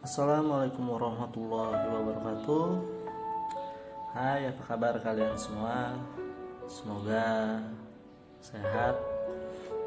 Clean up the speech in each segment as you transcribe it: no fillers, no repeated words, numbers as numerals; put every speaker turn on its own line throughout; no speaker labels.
Assalamualaikum warahmatullahi wabarakatuh. Hai, apa kabar kalian semua? Semoga sehat,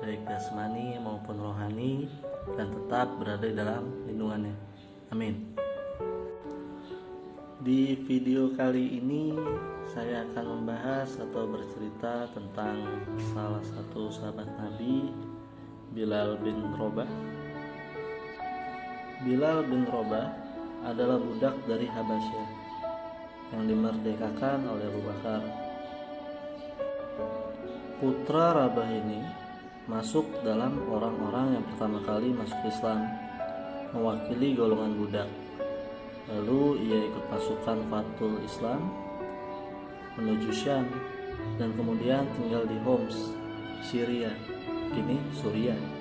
baik jasmani maupun rohani, dan tetap berada dalam lindungannya. Amin. Di video kali ini saya akan membahas atau bercerita tentang salah satu sahabat Nabi, Bilal bin Rabah. Bilal bin Rabah adalah budak dari Habasyah yang dimerdekakan oleh Abu Bakar. Putra Rabah ini masuk dalam orang-orang yang pertama kali masuk Islam, mewakili golongan budak. Lalu ia ikut pasukan Fathul Islam menuju Syam dan kemudian tinggal di Homs, Syria, kini Suriah.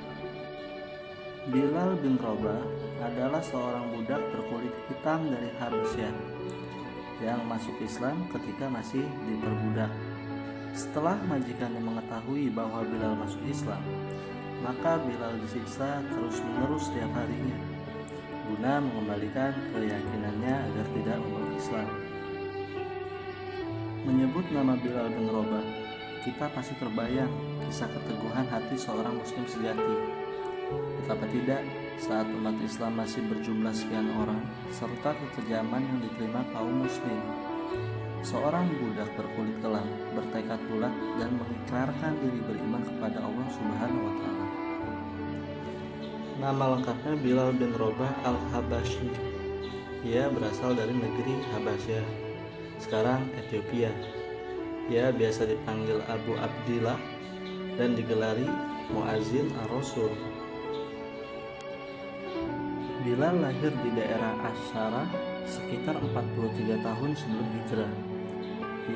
Bilal bin Rabah adalah seorang budak berkulit hitam dari Habasyah yang masuk Islam ketika masih diperbudak. Setelah majikannya mengetahui bahwa Bilal masuk Islam, maka Bilal disiksa terus-menerus setiap harinya guna mengembalikan keyakinannya agar tidak memeluk Islam. Menyebut nama Bilal bin Rabah, kita pasti terbayang kisah keteguhan hati seorang muslim sejati. Betapa tidak saat umat Islam masih berjumlah sekian orang, serta kekejaman yang diterima kaum muslim. Seorang budak berkulit kelam bertekad bulat dan mengikrarkan diri beriman kepada Allah Subhanahu wa Ta'ala. Nama lengkapnya Bilal bin Rabah al-Habasyi. Ia berasal dari negeri Habasyah, sekarang Ethiopia. Ia biasa dipanggil Abu Abdillah dan digelari Muazzin ar-Rasul. Bilal lahir di daerah Asyara sekitar 43 tahun sebelum hijrah.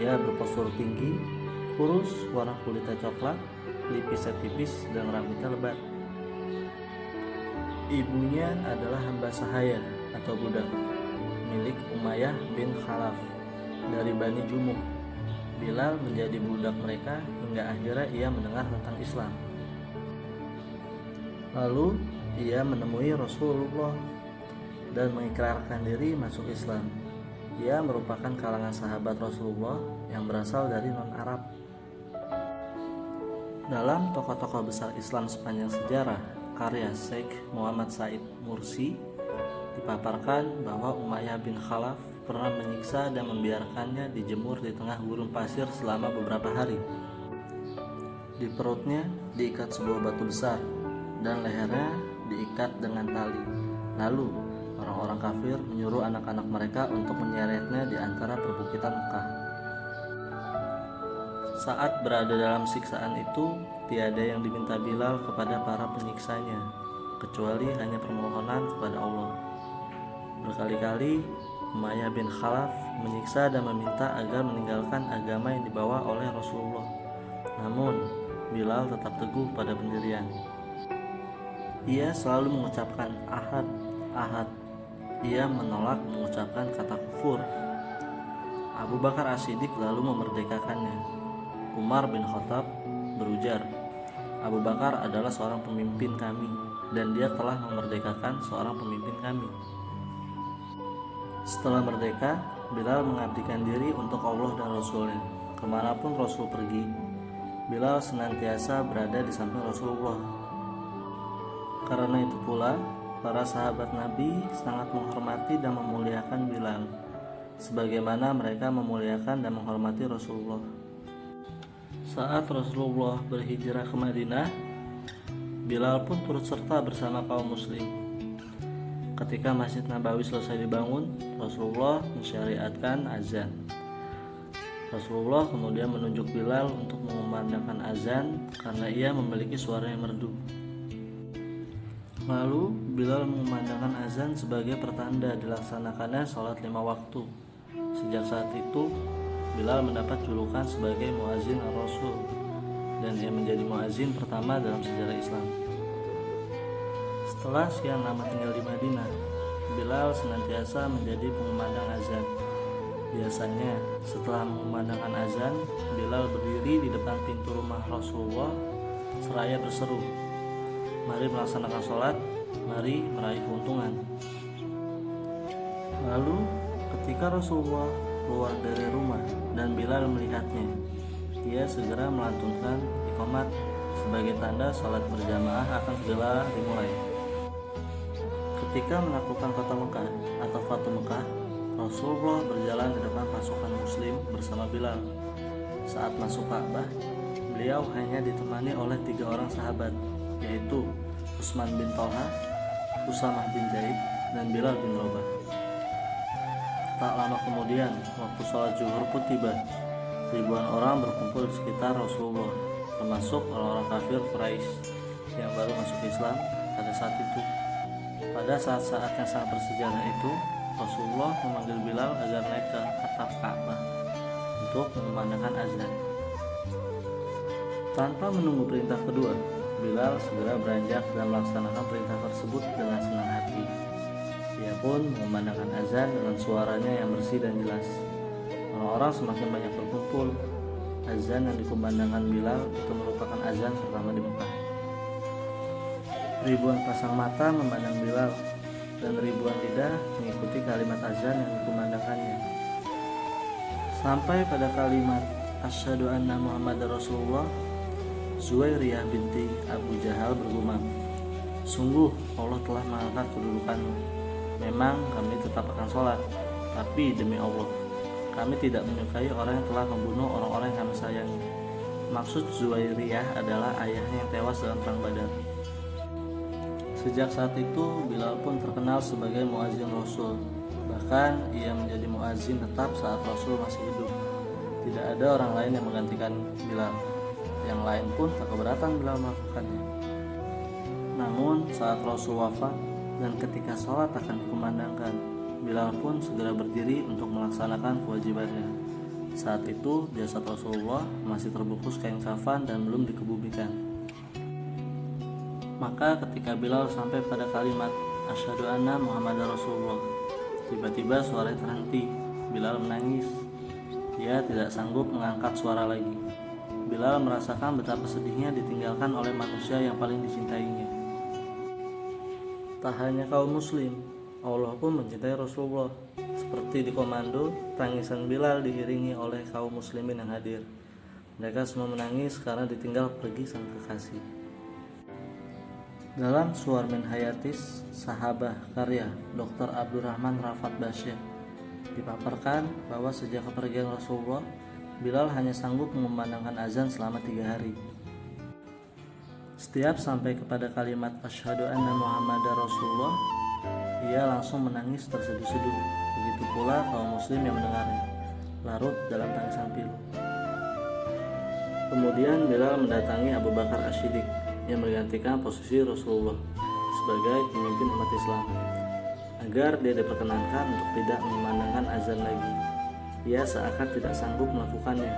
Ia berpostur tinggi, kurus, warna kulitnya coklat, lipisnya tipis, dan rambutnya lebat. Ibunya adalah hamba sahaya atau budak milik Umayyah bin Khalaf dari Bani Jumuk. Bilal menjadi budak mereka hingga akhirnya ia mendengar tentang Islam. Lalu ia menemui Rasulullah dan mengikrarkan diri masuk Islam. Ia merupakan kalangan sahabat Rasulullah yang berasal dari non-Arab. Dalam tokoh-tokoh besar Islam sepanjang sejarah, karya Syekh Muhammad Said Mursi dipaparkan bahwa Umayyah bin Khalaf pernah menyiksa dan membiarkannya dijemur di tengah gurun pasir selama beberapa hari. Di perutnya diikat sebuah batu besar dan lehernya diikat dengan tali. Lalu orang-orang kafir menyuruh anak-anak mereka untuk menyeretnya di antara perbukitan Mekah. Saat berada dalam siksaan itu, tiada yang diminta Bilal kepada para penyiksanya, kecuali hanya permohonan kepada Allah. Berkali-kali Umayyah bin Khalaf menyiksa dan meminta agar meninggalkan agama yang dibawa oleh Rasulullah. Namun Bilal tetap teguh pada pendirian. Ia selalu mengucapkan ahad, ahad. Ia menolak mengucapkan kata kufur. Abu Bakar As-Siddiq lalu memerdekakannya. Umar bin Khattab berujar, Abu Bakar adalah seorang pemimpin kami dan dia telah memerdekakan seorang pemimpin kami. Setelah merdeka, Bilal mengabdikan diri untuk Allah dan Rasulnya. Kemanapun Rasul pergi, Bilal senantiasa berada di samping Rasulullah. Karena itu pula, para sahabat Nabi sangat menghormati dan memuliakan Bilal, sebagaimana mereka memuliakan dan menghormati Rasulullah. Saat Rasulullah berhijrah ke Madinah, Bilal pun turut serta bersama kaum muslim. Ketika Masjid Nabawi selesai dibangun, Rasulullah mensyariatkan azan. Rasulullah kemudian menunjuk Bilal untuk mengumandangkan azan karena ia memiliki suara yang merdu. Lalu Bilal mengumandangkan azan sebagai pertanda dilaksanakannya sholat 5 waktu. Sejak saat itu Bilal mendapat julukan sebagai Muazzin ar-Rasul dan ia menjadi muazzin pertama dalam sejarah Islam. Setelah sekian lama tinggal di Madinah, Bilal senantiasa menjadi pengumandang azan. Biasanya setelah mengumandangkan azan, Bilal berdiri di depan pintu rumah Rasulullah seraya berseru, "Mari melaksanakan sholat, mari meraih keuntungan." Lalu ketika Rasulullah keluar dari rumah dan Bilal melihatnya, ia segera melantunkan iqamat sebagai tanda salat berjamaah akan segera dimulai. Ketika menaklukkan kota Mekah atau Fatu Mekah, Rasulullah berjalan di depan pasukan muslim bersama Bilal. Saat masuk Ka'bah, beliau hanya ditemani oleh 3 orang sahabat, yaitu Utsman bin Thalha, Usamah bin Zaid, dan Bilal bin Rabah. Tak lama kemudian, waktu sholat zuhur pun tiba. Ribuan orang berkumpul di sekitar Rasulullah, termasuk orang-orang kafir Quraisy yang baru masuk Islam pada saat itu. Pada saat-saat yang sangat bersejarah itu, Rasulullah memanggil Bilal agar naik ke atap Ka'bah untuk mengumandangkan azan. Tanpa menunggu perintah kedua, Bilal segera beranjak dan melaksanakan perintah tersebut dengan senang hati. Ia pun mengumandangkan azan dengan suaranya yang bersih dan jelas. Orang-orang semakin banyak berkumpul. Azan yang dikumandangkan Bilal itu merupakan azan pertama di Mekah. Ribuan pasang mata memandang Bilal dan ribuan lidah mengikuti kalimat azan yang dikumandangkannya. Sampai pada kalimat Asyhadu anna Muhammadar Rasulullah, Zuwairiyah binti Abu Jahal bergumam, "Sungguh Allah telah mengangkat kedudukanmu. Memang kami tetap akan sholat, tapi demi Allah, kami tidak menyukai orang yang telah membunuh orang-orang yang kami sayangi." Maksud Zuwairiyah adalah ayahnya yang tewas dalam perang Badar. Sejak saat itu, Bilal pun terkenal sebagai muazin Rasul. Bahkan ia menjadi muazin tetap saat Rasul masih hidup. Tidak ada orang lain yang menggantikan Bilal. Yang lain pun tak keberatan Bilal melakukannya. Namun saat Rasul wafat dan ketika sholat akan dikumandangkan, Bilal pun segera berdiri untuk melaksanakan kewajibannya. Saat itu jasad Rasulullah masih terbungkus kain kafan dan belum dikebumikan. Maka ketika Bilal sampai pada kalimat Asyhadu anna Muhammadar Rasulullah, tiba-tiba suaranya terhenti. Bilal menangis. Dia tidak sanggup mengangkat suara lagi. Bilal merasakan betapa sedihnya ditinggalkan oleh manusia yang paling dicintainya. Tak hanya kaum muslim, Allah pun mencintai Rasulullah. Seperti di komando, tangisan Bilal diiringi oleh kaum muslimin yang hadir. Mereka semua menangis karena ditinggal pergi sang kekasih. Dalam Suwar min Hayatis Sahabah karya Dr. Abdurrahman Rafat Bashir, dipaparkan bahwa sejak kepergian Rasulullah, Bilal hanya sanggup mengumandangkan azan selama 3 hari. Setiap sampai kepada kalimat Asyhadu anna Muhammadar Rasulullah, ia langsung menangis terseduh-seduh. Begitu pula kaum muslim yang mendengarnya, larut dalam tangisan pilu. Kemudian Bilal mendatangi Abu Bakar As-Siddiq yang menggantikan posisi Rasulullah sebagai pemimpin umat Islam, agar dia diperkenankan untuk tidak memandangkan azan lagi. Ia seakan tidak sanggup melakukannya.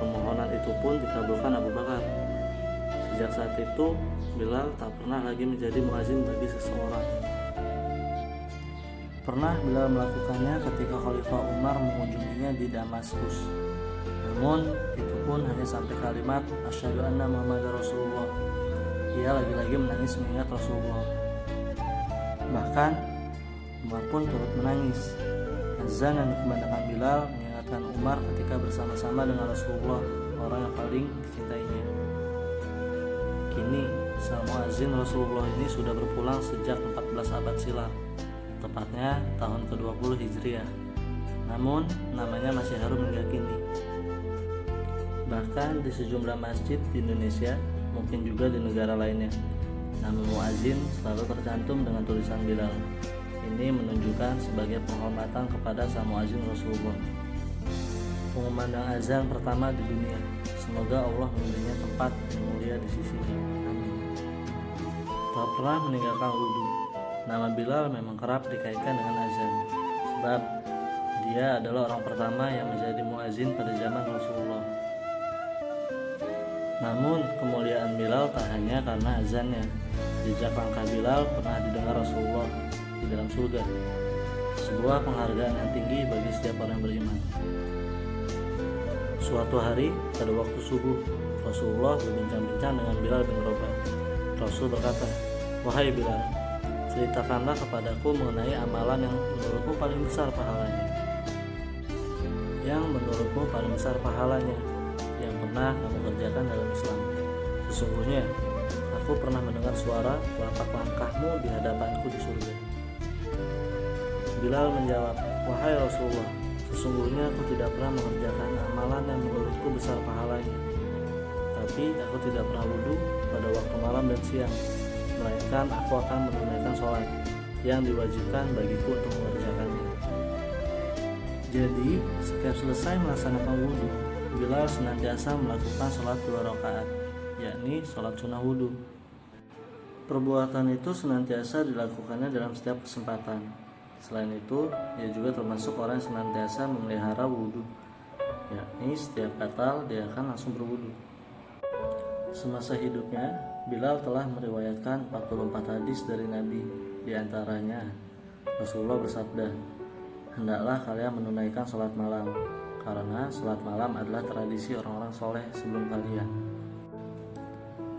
Permohonan itu pun dikabulkan Abu Bakar. Sejak saat itu, Bilal tak pernah lagi menjadi muazin bagi seseorang. Pernah Bilal melakukannya ketika Khalifah Umar mengunjunginya di Damaskus. Namun itu pun hanya sampai kalimat Asyhadu anna Muhammadar Rasulullah. Ia lagi-lagi menangis mengingat Rasulullah. Bahkan Umar pun turut menangis. Azan yang dikumandangkan Bilal mengingatkan Umar ketika bersama-sama dengan Rasulullah, orang yang paling dicintainya. Kini sang muazin Rasulullah ini sudah berpulang sejak 14 abad silam, tepatnya tahun ke-20 Hijriah. Namun namanya masih harum hingga kini. Bahkan di sejumlah masjid di Indonesia, mungkin juga di negara lainnya, nama muazin selalu tercantum dengan tulisan Bilal. Ini menunjukkan sebagai penghormatan kepada sang muazin Rasulullah, pengumandang azan pertama di dunia. Semoga Allah memberinya tempat yang mulia di sisinya. Amin. Tak pernah meninggalkan wudhu. Nama Bilal memang kerap dikaitkan dengan azan, sebab dia adalah orang pertama yang menjadi muazin pada zaman Rasulullah. Namun kemuliaan Bilal tak hanya karena azannya. Jejak langkah Bilal pernah didengar Rasulullah di dalam surga, sebuah penghargaan yang tinggi bagi setiap orang beriman. Suatu hari pada waktu subuh, Rasulullah berbincang-bincang dengan Bilal bin Rabah. Rasul berkata, "Wahai Bilal, ceritakanlah kepadaku mengenai amalan yang menurutmu paling besar pahalanya. Yang pernah kamu kerjakan dalam Islam. Sesungguhnya aku pernah mendengar suara telapak langkahmu di hadapanku di surga. Bilal menjawab, wahai Rasulullah, sesungguhnya aku tidak pernah mengerjakan amalan yang menurutku besar pahalanya. Tapi aku tidak pernah wudhu pada waktu malam dan siang, melainkan aku akan menunaikan sholat yang diwajibkan bagiku untuk mengerjakannya. Jadi setiap selesai melaksanakan wudhu, Bilal senantiasa melakukan sholat 2 rakaat, yakni sholat sunnah wudhu. Perbuatan itu senantiasa dilakukannya dalam setiap kesempatan. Selain itu, ia juga termasuk orang yang senantiasa memelihara wudhu, yakni setiap batal dia akan langsung berwudhu. Semasa hidupnya, Bilal telah meriwayatkan 44 hadis dari Nabi. Di antaranya, Rasulullah bersabda, hendaklah kalian menunaikan sholat malam, karena sholat malam adalah tradisi orang-orang soleh sebelum kalian.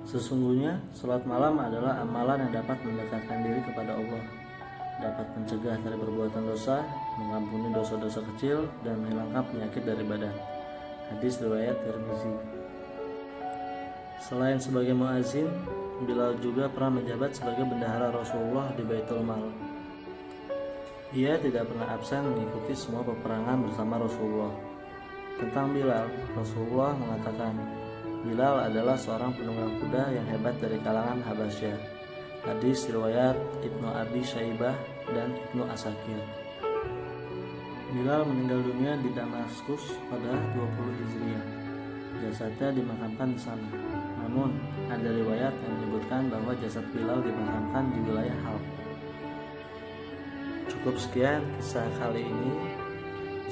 Sesungguhnya, sholat malam adalah amalan yang dapat mendekatkan diri kepada Allah, dapat mencegah dari perbuatan dosa, mengampuni dosa-dosa kecil, dan menghilangkan penyakit dari badan. Hadis riwayat Tirmizi. Selain sebagai muazin, Bilal juga pernah menjabat sebagai bendahara Rasulullah di Baitul Mal. Ia tidak pernah absen mengikuti semua peperangan bersama Rasulullah. Tentang Bilal, Rasulullah mengatakan, Bilal adalah seorang penunggang kuda yang hebat dari kalangan Habasyah. Hadis riwayat Ibnu Abi Syaibah dan Ibnu Asakir. Bilal meninggal dunia di Damaskus pada 20 Hijriah. Jasadnya dimakamkan di sana. Namun, ada riwayat yang menyebutkan bahwa jasad Bilal dimakamkan di wilayah Halb. Cukup sekian kisah kali ini.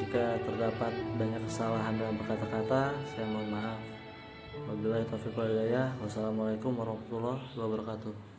Jika terdapat banyak kesalahan dalam berkata-kata, saya mohon maaf. Wabillahi taufiq wal hidayah. Wassalamualaikum warahmatullahi wabarakatuh.